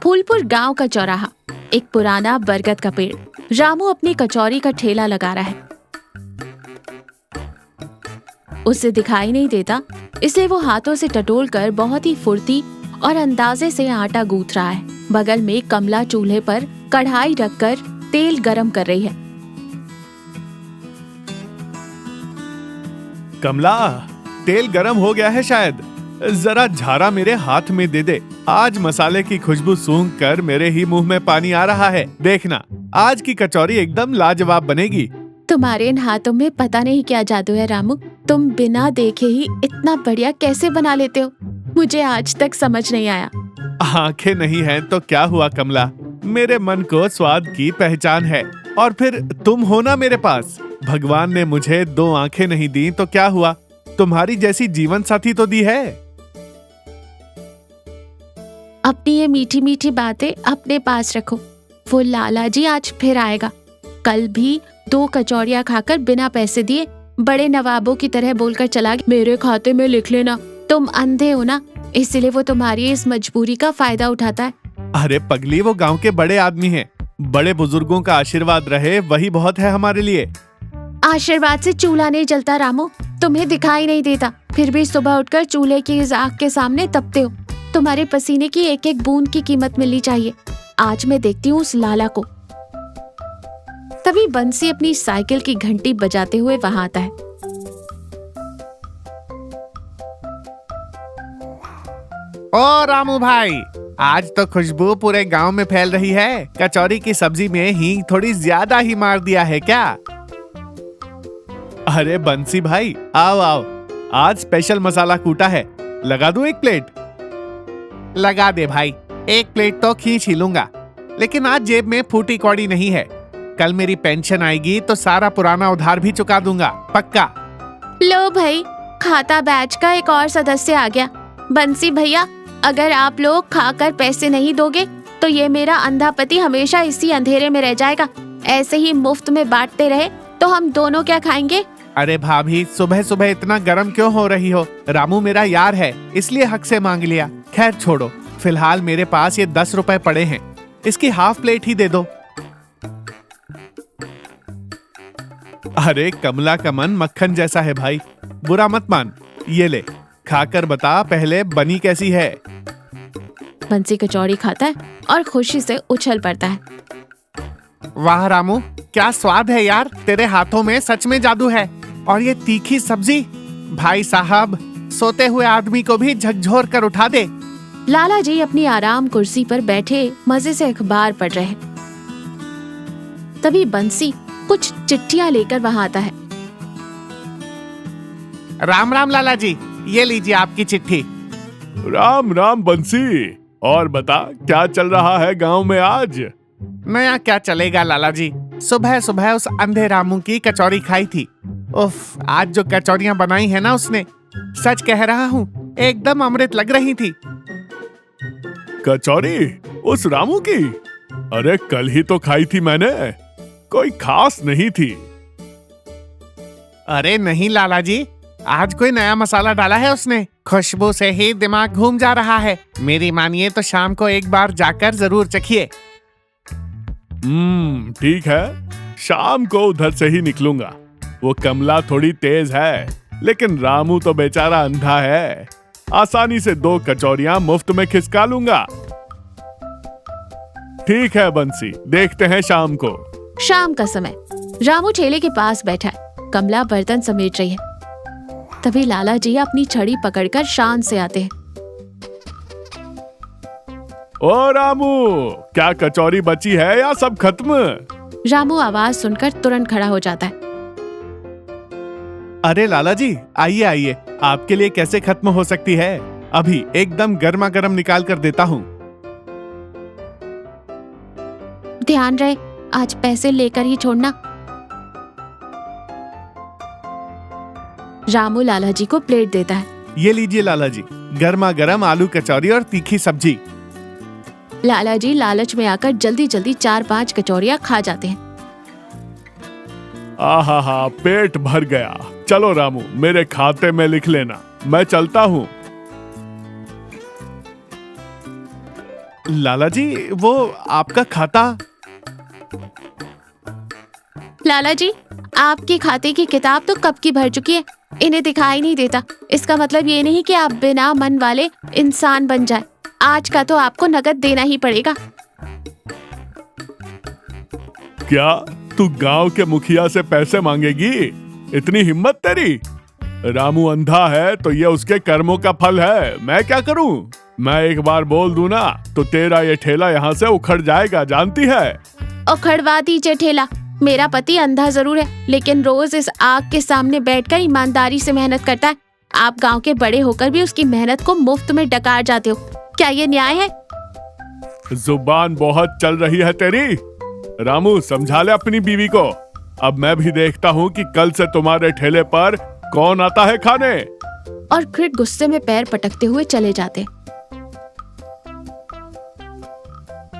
फूलपुर गांव का चौराहा, एक पुराना बरगद का पेड़। रामू अपनी कचौरी का ठेला लगा रहा है। उसे दिखाई नहीं देता, इसलिए वो हाथों से टटोल कर बहुत ही फुर्ती और अंदाजे से आटा गूंथ रहा है। बगल में कमला चूल्हे पर कढ़ाई रखकर तेल गरम कर रही है। कमला, तेल गरम हो गया है शायद, जरा झारा मेरे हाथ में दे दे। आज मसाले की खुशबू सूंघ कर मेरे ही मुंह में पानी आ रहा है। देखना, आज की कचौरी एकदम लाजवाब बनेगी। तुम्हारे इन हाथों में पता नहीं क्या जादू है रामू। तुम बिना देखे ही इतना बढ़िया कैसे बना लेते हो, मुझे आज तक समझ नहीं आया। आंखें नहीं हैं तो क्या हुआ कमला, मेरे मन को स्वाद की पहचान है। और फिर तुम हो ना मेरे पास। भगवान ने मुझे 2 आंखें नहीं दी तो क्या हुआ, तुम्हारी जैसी जीवन साथी तो दी है। अपनी ये मीठी मीठी बातें अपने पास रखो। वो लाला जी आज फिर आएगा। कल भी 2 कचौरियां खाकर बिना पैसे दिए बड़े नवाबों की तरह बोलकर चला गया, मेरे खाते में लिख लेना। तुम अंधे हो ना, इसलिए वो तुम्हारी इस मजबूरी का फायदा उठाता है। अरे पगली, वो गांव के बड़े आदमी हैं। बड़े बुजुर्गों का आशीर्वाद रहे वही बहुत है हमारे लिए। आशीर्वाद से चूल्हा नहीं जलता रामू, तुम्हें दिखाई नहीं देता, फिर भी सुबह उठकर चूल्हे की इस आग के सामने तपते हो। तुम्हारे पसीने की एक एक बूंद की कीमत मिलनी चाहिए। आज मैं देखती हूँ उस लाला को। तभी बंसी अपनी साइकिल की घंटी बजाते हुए वहां आता है। ओ रामू भाई, आज तो खुशबू पूरे गांव में फैल रही है। कचौरी की सब्जी में हींग थोड़ी ज्यादा ही मार दिया है क्या? अरे बंसी भाई, आओ आओ, आज स्पेशल मसाला कूटा है, लगा दूं 1 प्लेट? लगा दे भाई, 1 प्लेट तो खींच ही लूंगा, लेकिन आज जेब में फूटी कौड़ी नहीं है। कल मेरी पेंशन आएगी तो सारा पुराना उधार भी चुका दूंगा, पक्का। लो भाई, खाता बैच का एक और सदस्य आ गया। बंसी भैया, अगर आप लोग खाकर पैसे नहीं दोगे तो ये मेरा अंधा पति हमेशा इसी अंधेरे में रह जाएगा। ऐसे ही मुफ्त में बांटते रहे तो हम दोनों क्या खाएंगे? अरे भाभी, सुबह सुबह इतना गर्म क्यों हो रही हो? रामू मेरा यार है, इसलिए हक से मांग लिया। खैर छोड़ो, फिलहाल मेरे पास ये 10 रुपए पड़े हैं, इसकी हाफ प्लेट ही दे दो। अरे कमला का मन मक्खन जैसा है भाई, बुरा मत मान। ये ले, खाकर बता पहले बनी कैसी है। बंसी कचौड़ी खाता है और खुशी से उछल पड़ता है। वाह रामू, क्या स्वाद है यार, तेरे हाथों में सच में जादू है। और ये तीखी सब्जी, भाई साहब, सोते हुए आदमी को भी झकझोर कर उठा दे। लाला जी अपनी आराम कुर्सी पर बैठे मजे से अखबार पढ़ रहे। तभी बंसी कुछ चिट्ठियां लेकर वहां आता है। राम राम लाला जी, ये लीजिए आपकी चिट्ठी। राम राम बंसी, और बता क्या चल रहा है गांव में आज? नया क्या चलेगा लाला जी, सुबह सुबह उस अंधे रामू की कचौरी खाई थी। उफ, आज जो कचौरियां बनाई है ना उसने, सच कह रहा हूँ, एकदम अमृत लग रही थी। कचौरी उस रामू की? अरे कल ही तो खाई थी मैंने, कोई खास नहीं थी। अरे नहीं लाला जी, आज कोई नया मसाला डाला है उसने, खुशबू से ही दिमाग घूम जा रहा है। मेरी मानिए तो शाम को एक बार जाकर जरूर चखिए। ठीक है, शाम को उधर से ही निकलूंगा। वो कमला थोड़ी तेज है, लेकिन रामू तो बेचारा अंधा है, आसानी से 2 कचौरियां मुफ्त में खिसका लूंगा। ठीक है बंसी, देखते हैं शाम को। शाम का समय, रामू ठेले के पास बैठा है, कमला बर्तन समेट रही है। तभी लाला जी अपनी छड़ी पकड़कर शान से आते हैं। ओ रामू, क्या कचौरी बची है या सब खत्म? रामू आवाज सुनकर तुरंत खड़ा हो जाता है। अरे लाला जी, आइए आइए, आपके लिए कैसे खत्म हो सकती है, अभी एकदम गर्मा गर्म निकाल कर देता हूँ। ध्यान रहे, आज पैसे लेकर ही छोड़ना। रामू लाला जी को प्लेट देता है। ये लीजिए लाला जी, गर्मा गर्म आलू कचौरी और तीखी सब्जी। लाला जी लालच में आकर जल्दी जल्दी 4-5 कचौरियां खा जाते हैं। आहा, पेट भर गया। चलो रामू, मेरे खाते में लिख लेना, मैं चलता हूँ। लाला जी वो आपका खाता। लाला जी, आपके खाते की किताब तो कब की भर चुकी है, इन्हें दिखाई नहीं देता। इसका मतलब ये नहीं कि आप बिना मन वाले इंसान बन जाए। आज का तो आपको नकद देना ही पड़ेगा। क्या तू गांव के मुखिया से पैसे मांगेगी? इतनी हिम्मत तेरी? रामू अंधा है तो ये उसके कर्मों का फल है। मैं क्या करूं? मैं एक बार बोल दूं ना तो तेरा ये ठेला यहाँ से उखड़ जाएगा, जानती है? उखड़वा दीजिए ठेला। मेरा पति अंधा जरूर है, लेकिन रोज इस आग के सामने बैठकर ईमानदारी से मेहनत करता है। आप गांव के बड़े होकर भी उसकी मेहनत को मुफ्त में डकार जाते हो। क्या ये न्याय है? जुबान बहुत चल रही है तेरी। रामू समझा ले अपनी बीवी को। अब मैं भी देखता हूँ कि कल से तुम्हारे ठेले पर कौन आता है खाने। और फिर गुस्से में पैर पटकते हुए चले जाते।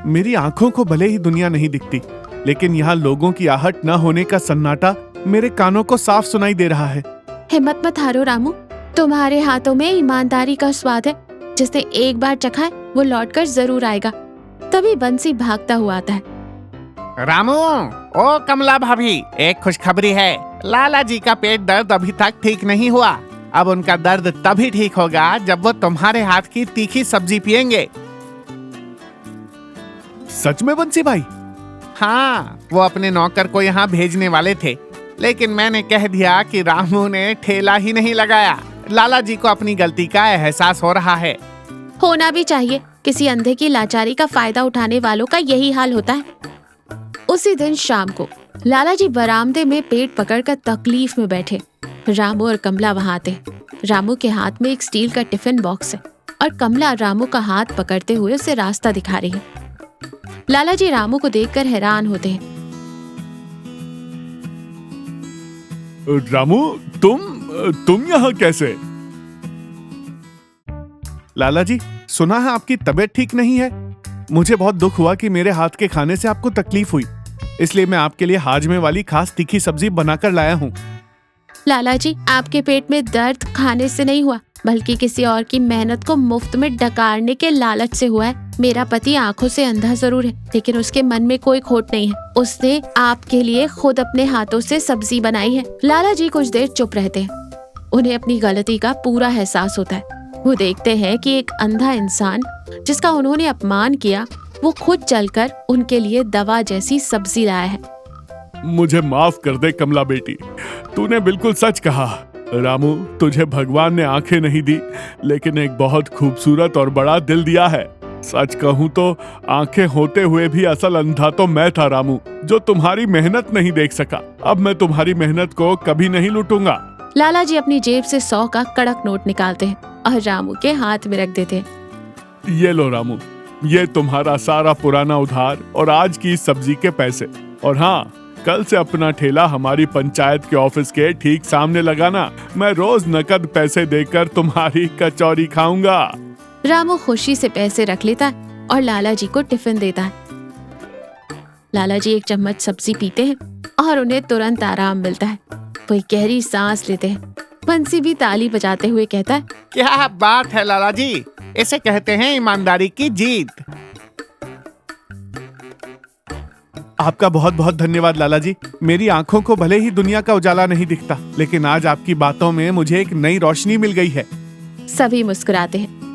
मेरी आंखों को भले ही दुनिया नहीं दिखती, लेकिन यहाँ लोगों की आहट न होने का सन्नाटा मेरे कानों को साफ सुनाई दे रहा है। हिम्मत मत हारो रामू, तुम्हारे हाथों में ईमानदारी का स्वाद है। जिसने एक बार चखा है वो लौटकर जरूर आएगा। तभी बंसी भागता हुआ आता है। रामू, ओ कमला भाभी, एक खुशखबरी है। लाला जी का पेट दर्द अभी तक ठीक नहीं हुआ। अब उनका दर्द तभी ठीक होगा जब वो तुम्हारे हाथ की तीखी सब्जी पिएंगे। सच में बंसी भाई? हाँ, वो अपने नौकर को यहाँ भेजने वाले थे, लेकिन मैंने कह दिया कि रामू ने ठेला ही नहीं लगाया। लाला जी को अपनी गलती का एहसास हो रहा है। होना भी चाहिए। किसी अंधे की लाचारी का फायदा उठाने वालों का यही हाल होता है। उसी दिन शाम को लाला जी बरामदे में पेट पकड़कर तकलीफ में बैठे। रामू और कमला वहां आते। रामू के हाथ में एक स्टील का टिफिन बॉक्स है और कमला रामू का हाथ पकड़ते हुए उसे रास्ता दिखा रही है। लाला जी रामू को देखकर हैरान होते हैं। रामू तुम यहाँ कैसे? लाला जी, सुना है आपकी तबीयत ठीक नहीं है। मुझे बहुत दुख हुआ कि मेरे हाथ के खाने से आपको तकलीफ हुई, इसलिए मैं आपके लिए हाजमे वाली खास तीखी सब्जी बनाकर लाया हूँ। लाला जी, आपके पेट में दर्द खाने से नहीं हुआ, बल्कि किसी और की मेहनत को मुफ्त में डकारने के लालच से हुआ है। मेरा पति आंखों से अंधा जरूर है, लेकिन उसके मन में कोई खोट नहीं है। उसने आपके लिए खुद अपने हाथों से सब्जी बनाई है। लाला जी कुछ देर चुप रहते हैं। उन्हें अपनी गलती का पूरा एहसास होता है। वो देखते हैं कि एक अंधा इंसान जिसका उन्होंने अपमान किया, वो खुद चलकर उनके लिए दवा जैसी सब्जी लाया है। मुझे माफ कर दे कमला बेटी, तूने बिल्कुल सच कहा। रामू, तुझे भगवान ने आंखें नहीं दी, लेकिन एक बहुत खूबसूरत और बड़ा दिल दिया है। सच कहूँ तो आंखें होते हुए भी असल अंधा तो मैं था रामू, जो तुम्हारी मेहनत नहीं देख सका। अब मैं तुम्हारी मेहनत को कभी नहीं लूटूंगा। लाला जी अपनी जेब से 100 का कड़क नोट निकालते हैं और रामू के हाथ में रख देते हैं। ये लो रामू, ये तुम्हारा सारा पुराना उधार और आज की सब्जी के पैसे। और हाँ, कल से अपना ठेला हमारी पंचायत के ऑफिस के ठीक सामने लगाना। मैं रोज नकद पैसे देकर तुम्हारी कचौरी खाऊंगा। रामू खुशी से पैसे रख लेता है और लाला जी को टिफिन देता है। लाला जी एक चम्मच सब्जी पीते हैं और उन्हें तुरंत आराम मिलता है। वो गहरी सांस लेते हैं। बंसी भी ताली बजाते हुए कहता है, क्या बात है लाला जी, इसे कहते हैं ईमानदारी की जीत। आपका बहुत बहुत धन्यवाद लाला जी। मेरी आंखों को भले ही दुनिया का उजाला नहीं दिखता, लेकिन आज आपकी बातों में मुझे एक नई रोशनी मिल गई है। सभी मुस्कुराते हैं।